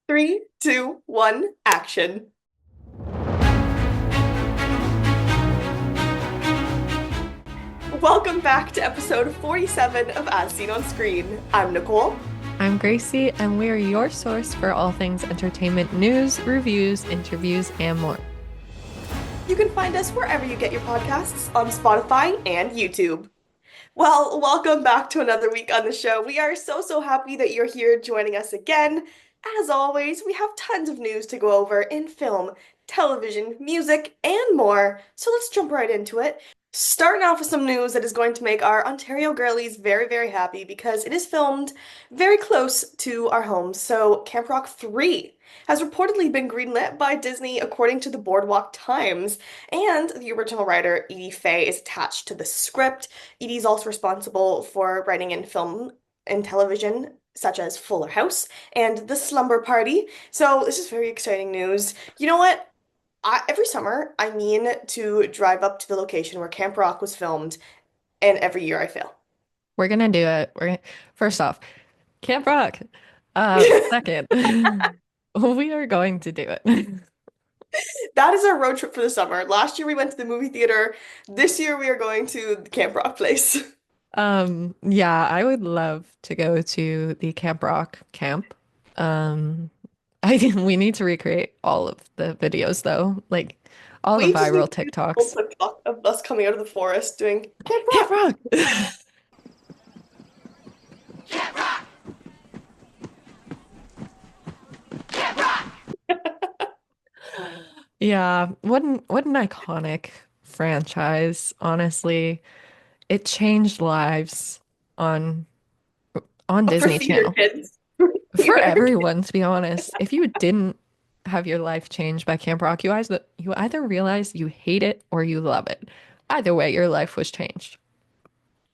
Three, two, one, action. Welcome back to episode 47 of As Seen on Screen. I'm Nicole. I'm Gracie, and we are your source for all things entertainment news, reviews, interviews, and more. You can find us wherever you get your podcasts on Spotify and YouTube. Well, welcome back to another week on the show. We are so happy that you're here joining us again. As always, we have tons of news to go over in film, television, music, and more. So let's jump right into it. Starting off with some news that is going to make our Ontario girlies very happy because it is filmed very close to our homes. So, Camp Rock 3 has reportedly been greenlit by Disney according to the Boardwalk Times, and the original writer Edie Fay is attached to the script. Edie's also responsible for writing in film and television such as Fuller House and The Slumber Party. So, this is very exciting news. You know what? Every summer, I mean to drive up to the location where Camp Rock was filmed, and every year I fail. We're gonna do it. First off, Camp Rock. Second, we are going to do it. That is our road trip for the summer. Last year we went to the movie theater. This year we are going to the Camp Rock place. Yeah, I would love to go to the Camp Rock camp. I think we need to recreate all of the videos though, like all the We just need viral to do a full TikToks. TikTok of us coming out of the forest doing Camp Camp Rock. Rock. Yeah, what an iconic franchise, honestly. It changed lives on on For Disney theater Channel. kids. For Theater kids. everyone, to be honest. If you didn't have your life changed by Camp Rock, you either realize you hate it or you love it. Either way, your life was changed.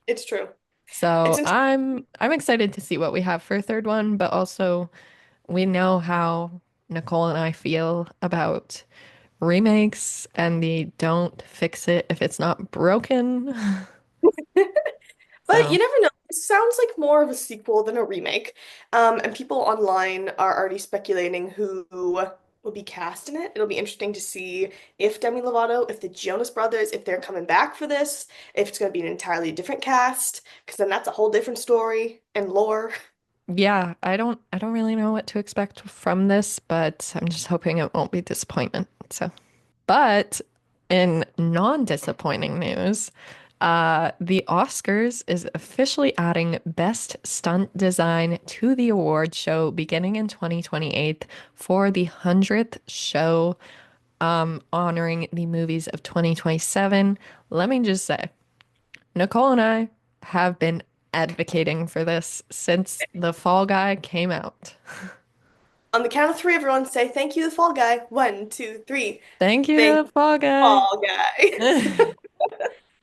It's true. It's So ent- I'm excited to see what we have for a third one, but also we know how Nicole and I feel about remakes and the don't fix it if it's not broken. But So you never know. It sounds like more of a sequel than a remake. And people online are already speculating who will be cast in it. It'll be interesting to see if Demi Lovato, if the Jonas Brothers, if they're coming back for this, if it's going to be an entirely different cast, because then that's a whole different story and lore. yeah, I don't really know what to expect from this, but I'm just hoping it won't be disappointment. So, but in non-disappointing news, the Oscars is officially adding Best Stunt Design to the award show beginning in 2028 for the 100th show, honoring the movies of 2027. Let me just say, Nicole and I have been advocating for this since The Fall Guy came out. On the count of three, everyone say thank you, the Fall Guy. One, two, three. Thank Thank you, you, Fall Guy. Fall Guy.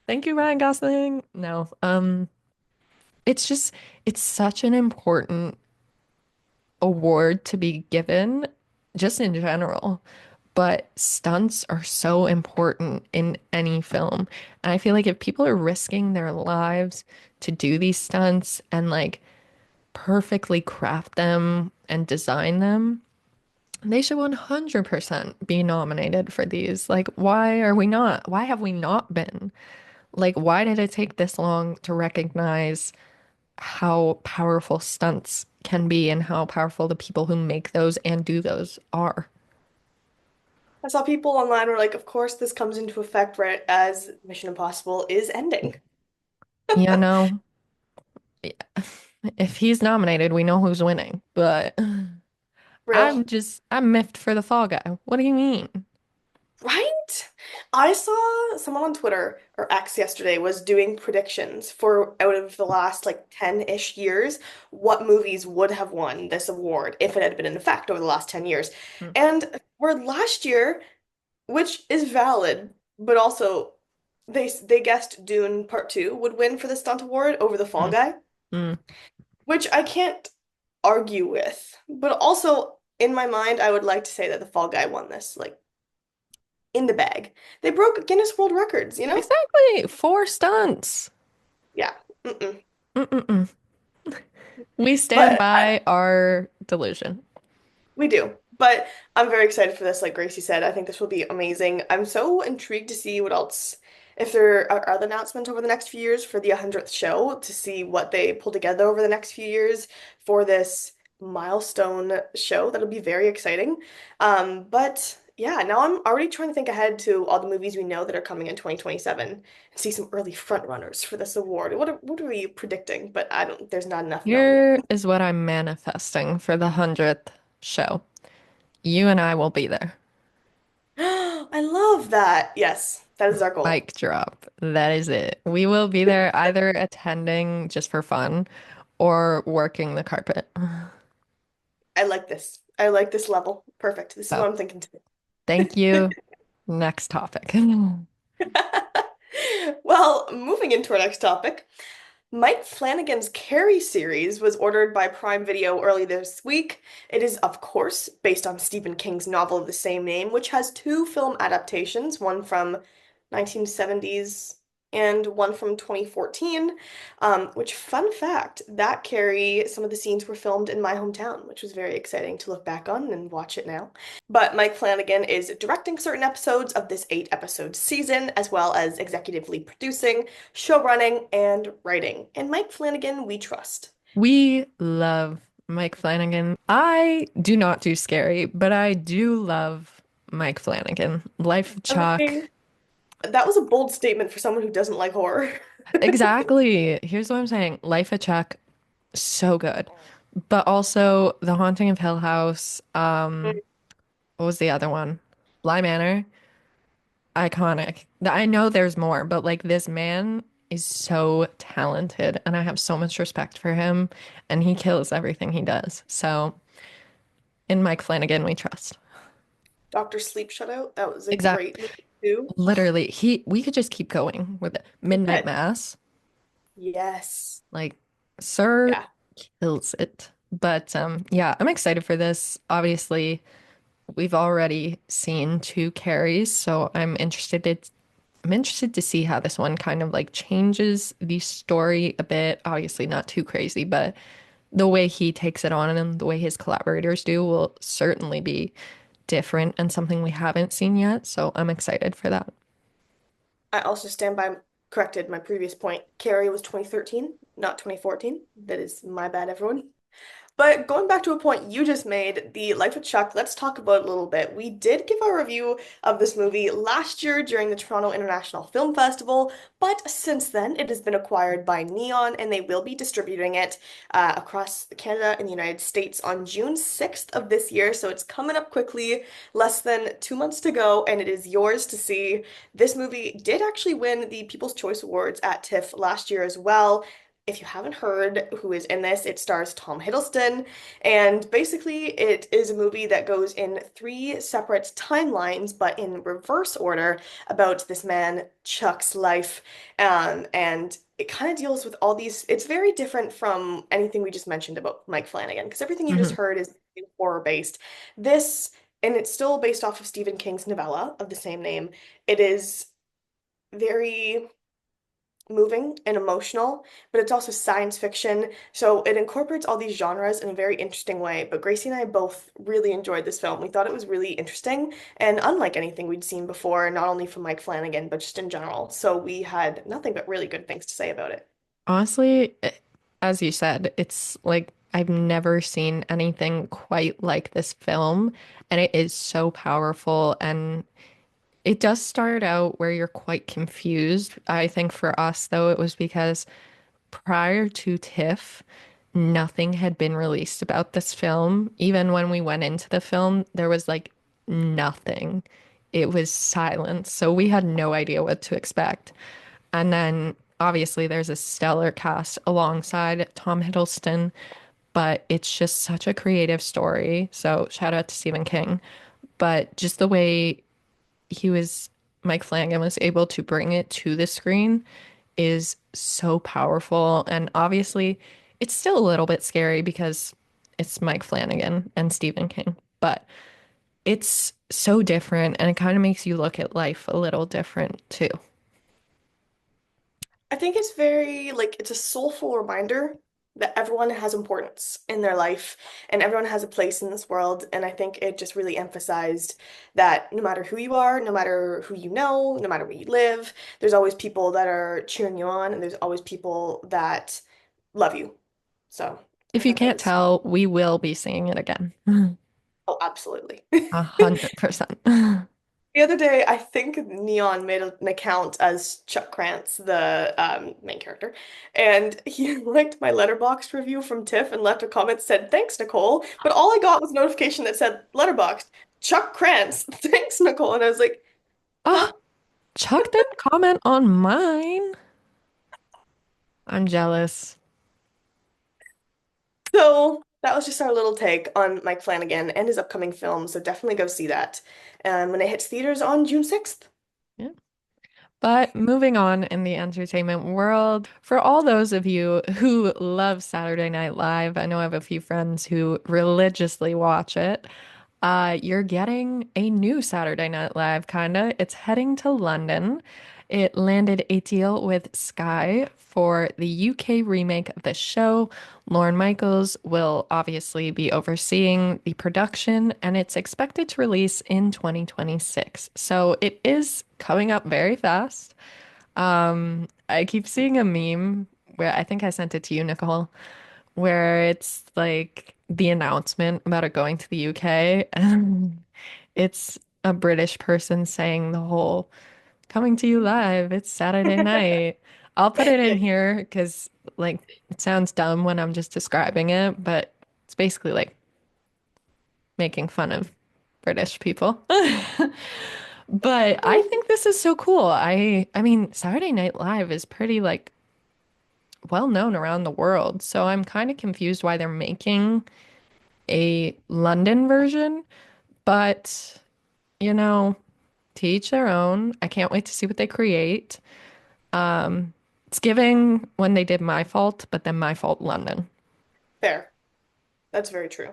Thank you, Ryan Gosling. No, it's just it's such an important award to be given just in general. But stunts are so important in any film. And I feel like if people are risking their lives to do these stunts and like perfectly craft them and design them, they should 100% be nominated for these. Like, why are we not? Why have we not been? Like, why did it take this long to recognize how powerful stunts can be and how powerful the people who make those and do those are? I saw people online were like, of course, this comes into effect right as Mission Impossible is ending. You know, if he's nominated, we know who's winning. But Real. I'm miffed for the Fall Guy. What do you mean? Right? I saw someone on Twitter or X yesterday was doing predictions for out of the last like 10-ish years, what movies would have won this award if it had been in effect over the last 10 years. Mm, And where last year, which is valid, but also they guessed Dune Part 2 would win for the stunt award over the Fall mm, Guy, mm. which I can't argue with. But also in my mind, I would like to say that the Fall Guy won this. Like in the bag. They broke Guinness World Records, you know? Exactly. Four stunts. Yeah. Mm-mm. Mm-mm-mm. We stand But by our delusion. We do. But I'm very excited for this, like Gracie said. I think this will be amazing. I'm so intrigued to see what else, if there are other announcements over the next few years for the 100th show, to see what they pull together over the next few years for this milestone show. That'll be very exciting. But yeah, now I'm already trying to think ahead to all the movies we know that are coming in 2027 and see some early front runners for this award. What are we predicting? But I don't, there's not enough known yet. Here is what I'm manifesting for the 100th show. You and I will be there. I love that. Yes, that is our goal. Mic drop. That is it. We will be there either attending just for fun or working the carpet. I like this. I like this level. Perfect. This is So, what I'm thinking too. thank you. Next topic. Well, moving into our next topic, Mike Flanagan's Carrie series was ordered by Prime Video early this week. It is, of course, based on Stephen King's novel of the same name, which has two film adaptations, one from 1970s and one from 2014. Which, fun fact, that Carrie, some of the scenes were filmed in my hometown, which was very exciting to look back on and watch it now. But Mike Flanagan is directing certain episodes of this 8 episode season, as well as executively producing, show running, and writing. And Mike Flanagan, we trust. We love Mike Flanagan. I do not do scary, but I do love Mike Flanagan. Life of Chuck. Okay. That was a bold statement for someone who doesn't like horror. Exactly. Here's what I'm saying. Life of Chuck, so good. But also The Haunting of Hill House. What was the other one? Bly Manor. Iconic. I know there's more, but like this man is so talented and I have so much respect for him and he kills everything he does. So in Mike Flanagan, we trust. Dr. Sleep Shutout, that was a Exact. great movie too. Literally, we could just keep going with it. Midnight But Mass. yes. Like, Sir Yeah. kills it. But yeah, I'm excited for this. Obviously, we've already seen two carries, so I'm interested to see how this one kind of like changes the story a bit. Obviously, not too crazy, but the way he takes it on and the way his collaborators do will certainly be different and something we haven't seen yet. So I'm excited for that. I also stand by corrected my previous point. Carrie was 2013, not 2014. That is my bad, everyone. But going back to a point you just made, the Life of Chuck, let's talk about it a little bit. We did give our review of this movie last year during the Toronto International Film Festival, but since then it has been acquired by Neon and they will be distributing it across Canada and the United States on June 6th of this year. So it's coming up quickly, less than 2 months to go, and it is yours to see. This movie did actually win the People's Choice Awards at TIFF last year as well. If you haven't heard who is in this, it stars Tom Hiddleston, and basically it is a movie that goes in three separate timelines, but in reverse order, about this man, Chuck's life. And it kind of deals with all these, it's very different from anything we just mentioned about Mike Flanagan, because everything you just Mhm. heard is horror based. This, and it's still based off of Stephen King's novella of the same name. It is very moving and emotional, but it's also science fiction. So it incorporates all these genres in a very interesting way. But Gracie and I both really enjoyed this film. We thought it was really interesting and unlike anything we'd seen before, not only from Mike Flanagan, but just in general. So we had nothing but really good things to say about it. Honestly, as you said, it's like I've never seen anything quite like this film, and it is so powerful. And it does start out where you're quite confused. I think for us, though, it was because prior to TIFF, nothing had been released about this film. Even when we went into the film, there was like nothing. It was silence. So we had no idea what to expect. And then obviously there's a stellar cast alongside Tom Hiddleston, but it's just such a creative story. So shout out to Stephen King. But just the way he was, Mike Flanagan was able to bring it to the screen is so powerful. And obviously, it's still a little bit scary because it's Mike Flanagan and Stephen King, but it's so different and it kind of makes you look at life a little different too. I think it's very like it's a soulful reminder. that everyone has importance in their life and everyone has a place in this world. And I think it just really emphasized that no matter who you are, no matter who you know, no matter where you live, there's always people that are cheering you on and there's always people that love you. So I If you thought that can't was, tell, we will be singing it again. oh, absolutely. 100%. The other day, I think Neon made an account as Chuck Krantz, the main character, and he liked my Letterboxd review from Tiff and left a comment that said, "Thanks, Nicole." But all I got was a notification that said, "Letterboxd, Chuck Krantz, thanks, Nicole." And I was like, Oh, huh? Chuck didn't comment on mine. I'm jealous. So that was just our little take on Mike Flanagan and his upcoming film. So definitely go see that when it hits theaters on June 6th. Yeah. But moving on in the entertainment world, for all those of you who love Saturday Night Live, I know I have a few friends who religiously watch it. You're getting a new Saturday Night Live, kinda. It's heading to London. It landed a deal with Sky for the UK remake of the show. Lorne Michaels will obviously be overseeing the production, and it's expected to release in 2026. So it is coming up very fast. I keep seeing a meme where I think I sent it to you, Nicole, where it's like the announcement about it going to the UK, and it's a British person saying the whole coming to you live, it's Saturday night. I'll put it Yeah, in here because like it sounds dumb when I'm just describing it, but it's basically like making fun of British people. But I think this is so cool. I mean, Saturday Night Live is pretty like well known around the world. So I'm kind of confused why they're making a London version, but you know, to each their own. I can't wait to see what they create. It's giving when they did My Fault, but then My Fault London. fair. That's very true.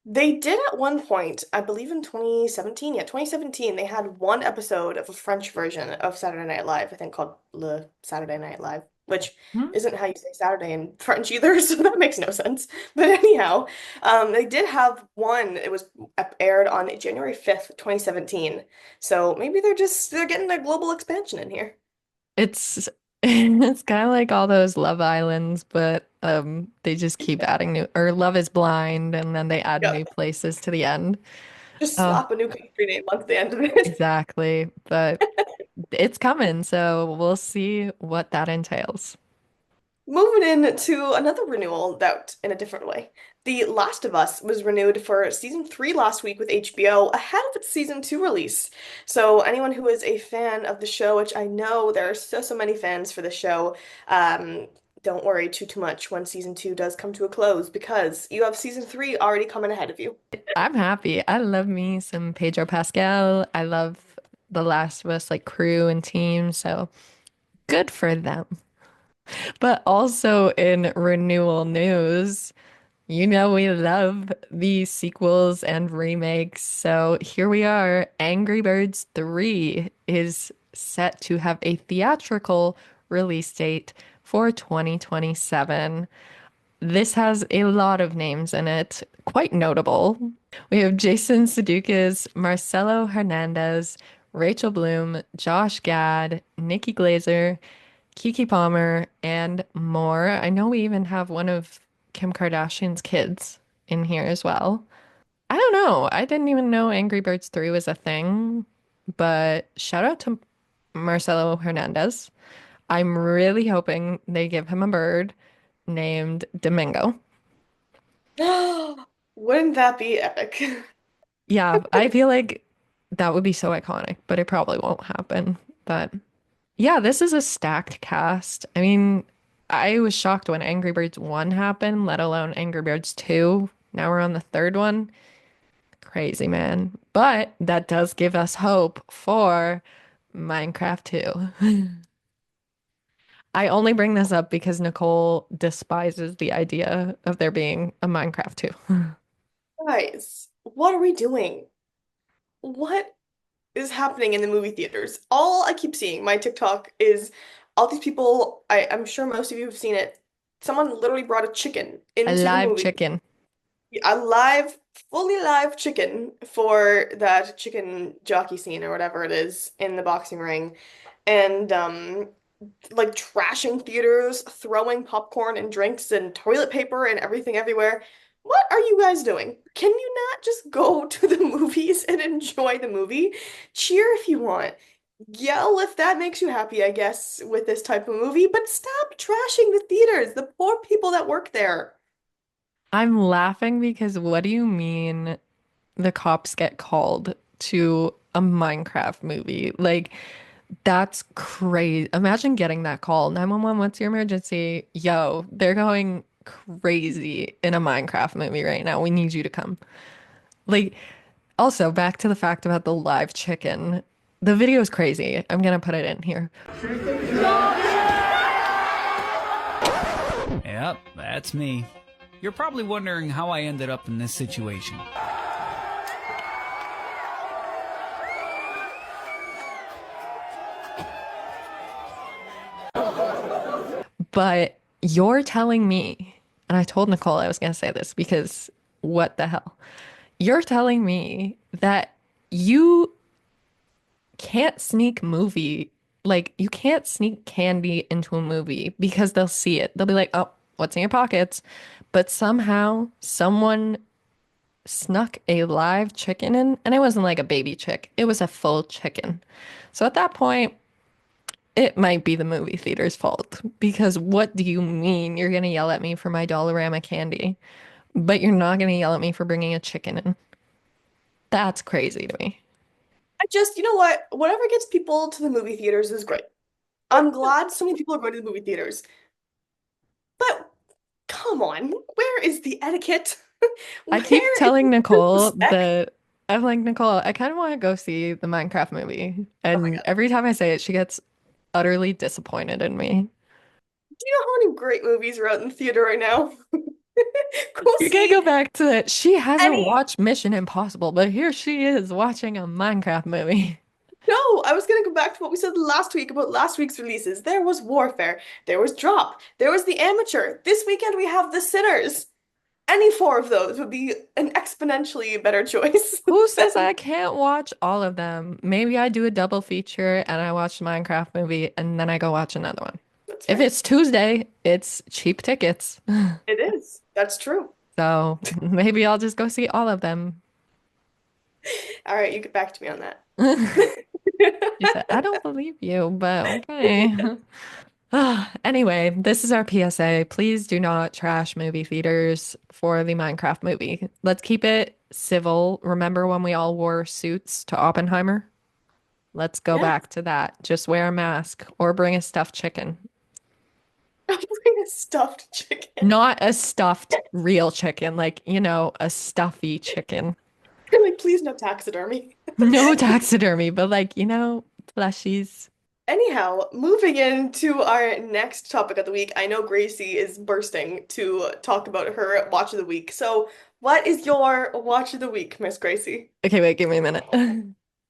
They did at one point, I believe in 2017, yeah, 2017, they had one episode of a French version of Saturday Night Live, I think called Le Saturday Night Live, which Hmm. isn't how you say Saturday in French either, so that makes no sense. But anyhow, they did have one, it was aired on January 5th, 2017. So maybe they're getting a global expansion in here. It's it's kind of like all those Love Islands, but they just keep adding new or Love is Blind and then they add Yeah, new places to the end. just Oh, slap a new country name onto the end of it. exactly. But it's coming, so we'll see what that entails. Moving in to another renewal that in a different way. The Last of Us was renewed for season 3 last week with HBO ahead of its season 2 release. So anyone who is a fan of the show, which I know there are so many fans for the show, um, don't worry too much when season 2 does come to a close because you have season 3 already coming ahead of you. I'm happy. I love me some Pedro Pascal. I love the Last of Us like crew and team, so good for them. But also in renewal news, you know we love the sequels and remakes. So here we are. Angry Birds 3 is set to have a theatrical release date for 2027. This has a lot of names in it, quite notable. We have Jason Sudeikis, Marcelo Hernandez, Rachel Bloom, Josh Gad, Nikki Glazer, Kiki Palmer, and more. I know we even have one of Kim Kardashian's kids in here as well. I don't know. I didn't even know Angry Birds 3 was a thing, but shout out to Marcelo Hernandez. I'm really hoping they give him a bird named Domingo. Wouldn't that be epic? Yeah, I feel like that would be so iconic, but it probably won't happen. But yeah, this is a stacked cast. I mean, I was shocked when Angry Birds 1 happened, let alone Angry Birds 2. Now we're on the third one. Crazy, man. But that does give us hope for Minecraft 2. I only bring this up because Nicole despises the idea of there being a Minecraft 2. Guys, what are we doing? What is happening in the movie theaters? All I keep seeing, my TikTok is all these people, I'm sure most of you have seen it. Someone literally brought a chicken A into the live movie. chicken. A live, fully live chicken for that chicken jockey scene or whatever it is in the boxing ring. And like trashing theaters, throwing popcorn and drinks and toilet paper and everything everywhere. What are you guys doing? Can you not just go to the movies and enjoy the movie? Cheer if you want. Yell if that makes you happy, I guess, with this type of movie, but stop trashing the theaters, the poor people that work there. I'm laughing because what do you mean the cops get called to a Minecraft movie? Like, that's crazy. Imagine getting that call. 911, what's your emergency? Yo, they're going crazy in a Minecraft movie right now. We need you to come. Like, also, back to the fact about the live chicken. The video is crazy. I'm gonna put it in here. Yep, that's me. You're probably wondering how I ended up in this situation. But you're telling me, and I told Nicole I was gonna say this because what the hell? You're telling me that you can't sneak movie, like you can't sneak candy into a movie because they'll see it. They'll be like, "Oh, what's in your pockets?" But somehow someone snuck a live chicken in, and it wasn't like a baby chick. It was a full chicken. So at that point, it might be the movie theater's fault because what do you mean you're gonna yell at me for my Dollarama candy, but you're not gonna yell at me for bringing a chicken in? That's crazy to me. I just, you know what? Whatever gets people to the movie theaters is great. I'm glad so many people are going to the movie theaters. But come on, where is the etiquette? I keep Where is telling the Nicole respect? that I'm like, Nicole, I kind of want to go see the Minecraft movie. Oh my And God. every time I say it, she gets utterly disappointed in me. Do you know how many great movies are out in the theater right now? Go You can't see go back to that. She hasn't any. watched Mission Impossible, but here she is watching a Minecraft movie. No, I was gonna go back to what we said last week about last week's releases. There was Warfare, there was Drop, there was The Amateur. This weekend we have The Sinners. Any four of those would be an exponentially better choice Who says than I can't watch all of them? Maybe I do a double feature and I watch the Minecraft movie and then I go watch another one. that's If fair. it's Tuesday, it's cheap tickets. It is. That's true. So maybe I'll just go see all of them. All right, you get back to me on that. She said, I don't believe you, but okay. Anyway, this is our PSA. Please do not trash movie theaters for the Minecraft movie. Let's keep it civil. Remember when we all wore suits to Oppenheimer? Let's go Yeah, back to that. Just wear a mask or bring a stuffed chicken. I'll bring a stuffed chicken. Not a stuffed real chicken, like, a stuffy chicken. Like, please no taxidermy. No taxidermy, but like, plushies. Anyhow, moving into our next topic of the week, I know Gracie is bursting to talk about her watch of the week. So, what is your watch of the week, Miss Gracie? Okay, wait, give me a minute.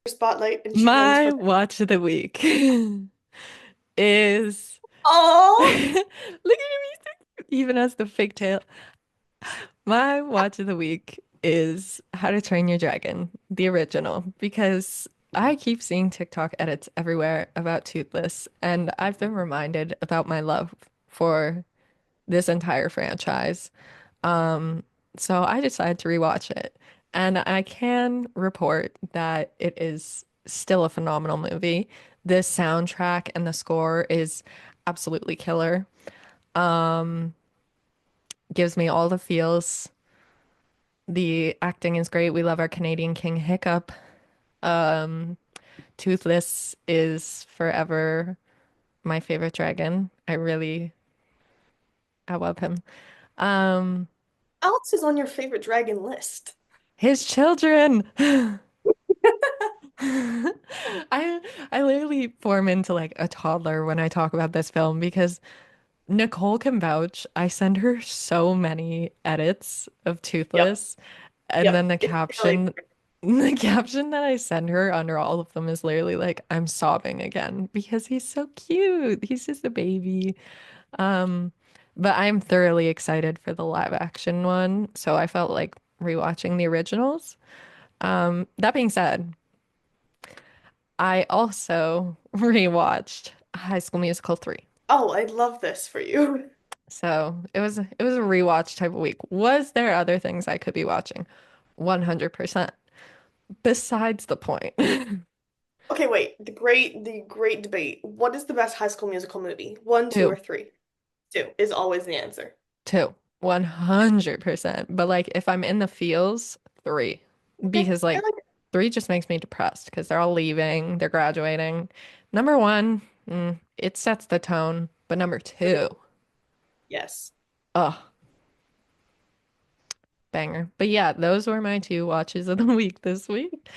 Spotlight, and she runs My for. watch of the week is look Oh, at me, even as the fake tail. My watch of the week is How to Train Your Dragon, the original, because I keep seeing TikTok edits everywhere about Toothless, and I've been reminded about my love for this entire franchise. Um, so I decided to rewatch it, and I can report that it is still a phenomenal movie. The soundtrack and the score is absolutely killer. Um, gives me all the feels. The acting is great. We love our Canadian King Hiccup. Um, Toothless is forever my favorite dragon. I love him. Um, else is on your favorite dragon list? his children. I I literally form into like a toddler when I talk about this film because Nicole can vouch. I send her so many edits of Yep, Toothless, and then yep. It's really the caption that I send her under all of them is literally like, I'm sobbing again because he's so cute. He's just a baby. Um, But I'm thoroughly excited for the live action one, so I felt like rewatching the originals. That being said, I also rewatched High School Musical 3. Oh, I love this for you. So it was a rewatch type of week. Was there other things I could be watching? 100%. Besides the point. Okay, wait. The great debate. What is the best High School Musical movie? One, two, or Two, three? Two is always the answer. two, 100%. But like if I'm in the feels, three. Okay, Because I like like it. three just makes me depressed because they're all leaving, they're graduating. Number one, it sets the tone. But number two, Yes. oh, banger. But yeah, those were my two watches of the week this week.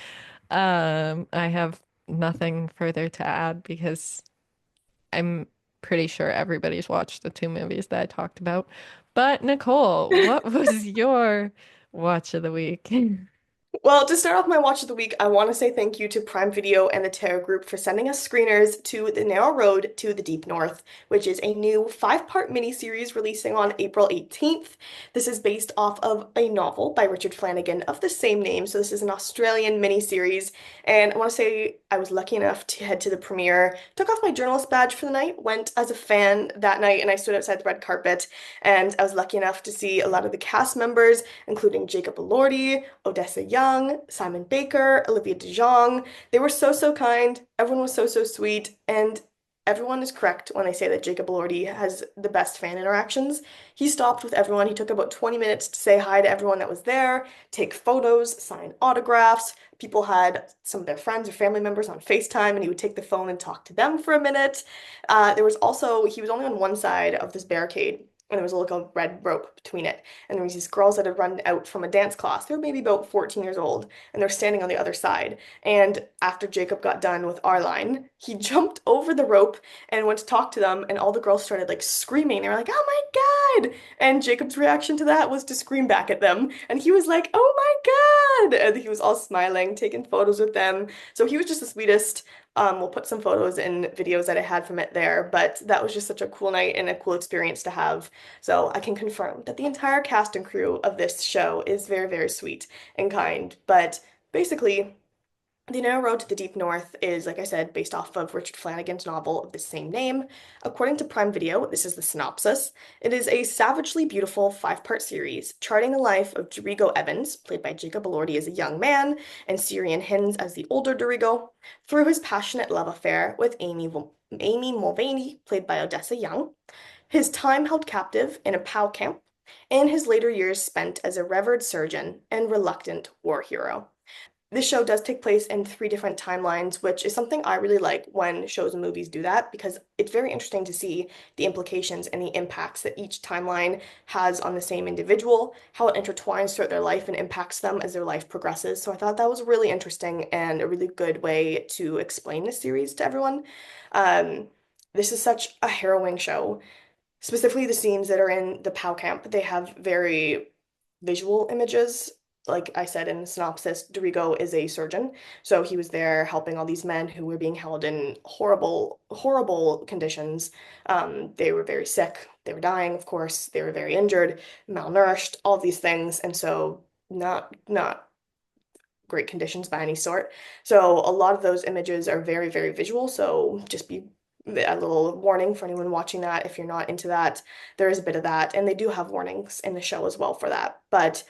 I have nothing further to add because I'm pretty sure everybody's watched the two movies that I talked about. But Nicole, what was your watch of the week? Well, to start off my watch of the week, I want to say thank you to Prime Video and the TARO group for sending us screeners to The Narrow Road to the Deep North, which is a new five-part miniseries releasing on April 18th. This is based off of a novel by Richard Flanagan of the same name, so this is an Australian miniseries. And I want to say I was lucky enough to head to the premiere, took off my journalist badge for the night, went as a fan that night, and I stood outside the red carpet. And I was lucky enough to see a lot of the cast members, including Jacob Elordi, Odessa Young, Simon Baker, Olivia de Jong. They were so, so kind. Everyone was so, so sweet. And everyone is correct when they say that Jacob Elordi has the best fan interactions. He stopped with everyone. He took about 20 minutes to say hi to everyone that was there, take photos, sign autographs. People had some of their friends or family members on FaceTime, and he would take the phone and talk to them for a minute. There was also, he was only on one side of this barricade, and there was like a red rope between it. And there was these girls that had run out from a dance class. They were maybe about 14 years old, and they're standing on the other side. And after Jacob got done with our line, he jumped over the rope and went to talk to them, and all the girls started like screaming. They were like, "Oh my God!" And Jacob's reaction to that was to scream back at them. And he was like, "Oh my God!" And he was all smiling, taking photos with them. So he was just the sweetest. We'll put some photos and videos that I had from it there, but that was just such a cool night and a cool experience to have. So I can confirm that the entire cast and crew of this show is very, very sweet and kind. But basically, The Narrow Road to the Deep North is, like I said, based off of Richard Flanagan's novel of the same name. According to Prime Video, this is the synopsis. It is a savagely beautiful five-part series charting the life of Dorigo Evans, played by Jacob Elordi as a young man, and Syrian Hinds as the older Dorigo, through his passionate love affair with Amy Mulvaney, played by Odessa Young, his time held captive in a POW camp, and his later years spent as a revered surgeon and reluctant war hero. This show does take place in three different timelines, which is something I really like when shows and movies do that because it's very interesting to see the implications and the impacts that each timeline has on the same individual, how it intertwines throughout their life and impacts them as their life progresses. So I thought that was really interesting and a really good way to explain this series to everyone. Um, this is such a harrowing show, specifically the scenes that are in the POW camp. They have very visual images. Like I said in the synopsis, Dorigo is a surgeon. So he was there helping all these men who were being held in horrible, horrible conditions. They were very sick. They were dying, of course. They were very injured, malnourished, all these things. And so not great conditions by any sort. So a lot of those images are very, very visual. So just be a little warning for anyone watching that if you're not into that. There is a bit of that, and they do have warnings in the show as well for that. But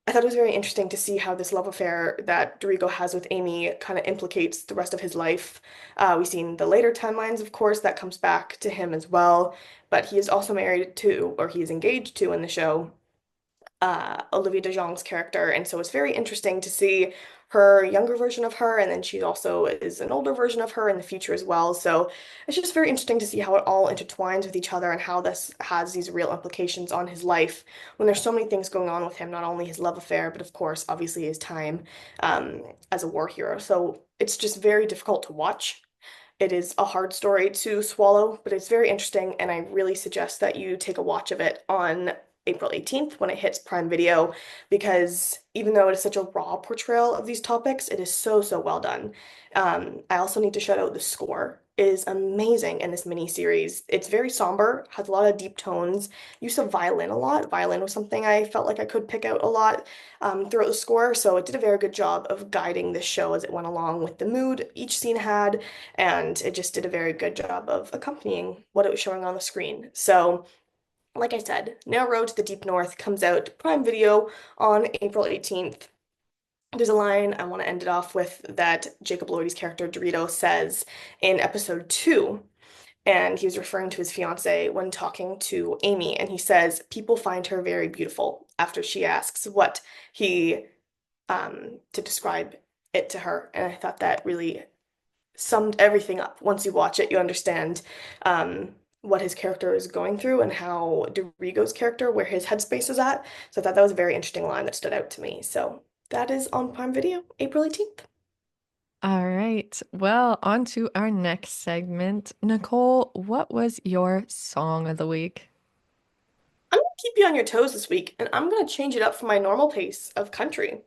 I thought it was very interesting to see how this love affair that Dorigo has with Amy kind of implicates the rest of his life. We've seen the later timelines, of course, that comes back to him as well. But he is also married to, or he is engaged to in the show, Olivia de Jong's character. And so it's very interesting to see her younger version of her, and then she also is an older version of her in the future as well. So it's just very interesting to see how it all intertwines with each other and how this has these real implications on his life when there's so many things going on with him, not only his love affair, but of course, obviously his time as a war hero. So it's just very difficult to watch. It is a hard story to swallow, but it's very interesting, and I really suggest that you take a watch of it on April 18th when it hits Prime Video, because even though it is such a raw portrayal of these topics, it is so, so well done. I also need to shout out the score. It is amazing in this miniseries. It's very somber, has a lot of deep tones, use of violin a lot. Violin was something I felt like I could pick out a lot throughout the score, so it did a very good job of guiding this show as it went along with the mood each scene had, and it just did a very good job of accompanying what it was showing on the screen. So, like I said, Narrow Road to the Deep North comes out Prime Video on April 18th. There's a line I want to end it off with that Jacob Elordi's character Dorito says in episode 2, and he was referring to his fiance when talking to Amy, and he says, "People find her very beautiful," after she asks what he to describe it to her. And I thought that really summed everything up. Once you watch it, you understand what his character is going through and how Dorigo's character, where his headspace is at. So I thought that was a very interesting line that stood out to me. So that is on Prime Video, April 18th. All right. Well, on to our next segment. Nicole, what was your song of the week? I'm gonna keep you on your toes this week, and I'm gonna change it up from my normal pace of country.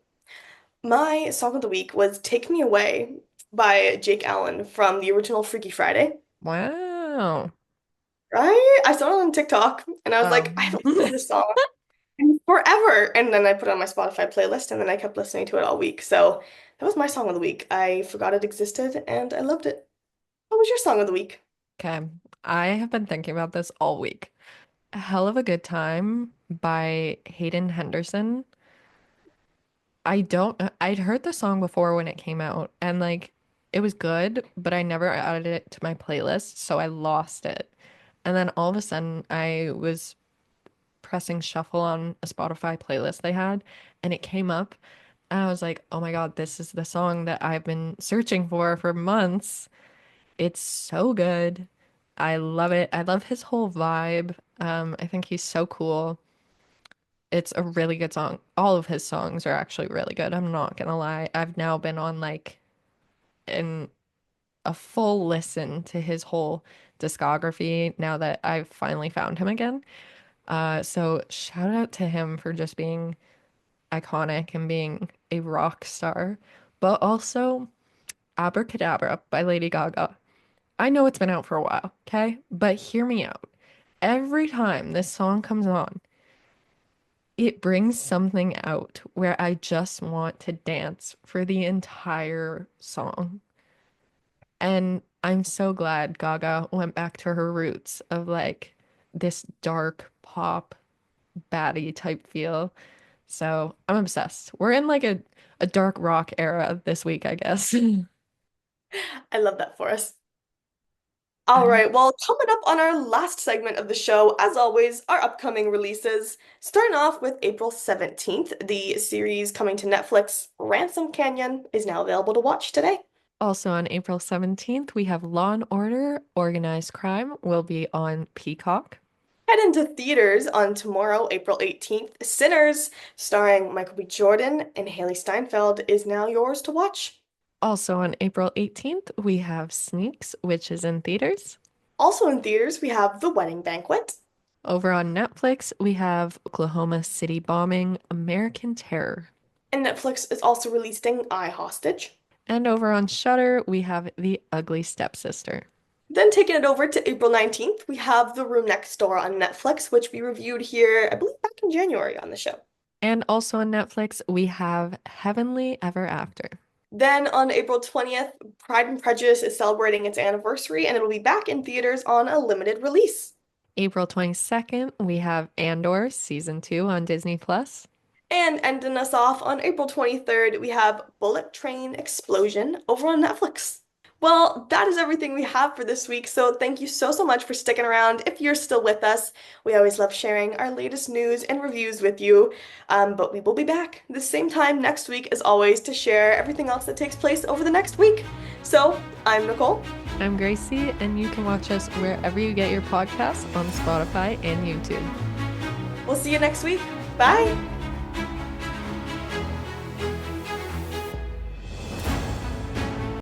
My song of the week was Take Me Away by Jake Allen from the original Freaky Friday. Wow. Right? I saw it on TikTok and I was like, I haven't listened to this song in forever. And then I put it on my Spotify playlist and then I kept listening to it all week. So that was my song of the week. I forgot it existed and I loved it. What was your song of the week? Okay. I have been thinking about this all week. A Hell of a Good Time by Hayden Henderson. I'd heard the song before when it came out and like it was good, but I never added it to my playlist, so I lost it. And then all of a sudden I was pressing shuffle on a Spotify playlist they had, and it came up, and I was like, "Oh my God, this is the song that I've been searching for months." It's so good. I love it. I love his whole vibe. I think he's so cool. It's a really good song. All of his songs are actually really good. I'm not gonna lie. I've now been on like in a full listen to his whole discography now that I've finally found him again. So shout out to him for just being iconic and being a rock star, but also Abracadabra by Lady Gaga. I know it's been out for a while, okay? But hear me out. Every time this song comes on, it brings something out where I just want to dance for the entire song. And I'm so glad Gaga went back to her roots of like this dark pop baddie type feel. So I'm obsessed. We're in like a dark rock era this week, I guess. I love that for us. All right, well, coming up on our last segment of the show, as always, our upcoming releases. Starting off with April 17th, the series coming to Netflix, Ransom Canyon, is now available to watch today. Also on April 17th, we have Law and Order: Organized Crime will be on Peacock. Head into theaters on tomorrow, April 18th. Sinners, starring Michael B. Jordan and Haley Steinfeld, is now yours to watch. Also on April 18th, we have Sneaks, which is in theaters. Also in theaters, we have The Wedding Banquet. Over on Netflix, we have Oklahoma City Bombing: American Terror. And Netflix is also releasing I, Hostage. And over on Shudder, we have The Ugly Stepsister. Then taking it over to April 19th, we have The Room Next Door on Netflix, which we reviewed here, I believe, back in January on the show. And also on Netflix, we have Heavenly Ever After. Then on April 20th, Pride and Prejudice is celebrating its anniversary and it'll be back in theaters on a limited release. April 22nd, we have Andor Season 2 on Disney Plus. And ending us off on April 23rd, we have Bullet Train Explosion over on Netflix. Well, that is everything we have for this week. So thank you so, so much for sticking around. If you're still with us, we always love sharing our latest news and reviews with you. But we will be back the same time next week, as always, to share everything else that takes place over the next week. So I'm Nicole. I'm Gracie, and you can watch us wherever you get your podcasts on Spotify and YouTube. We'll see you next week. Bye.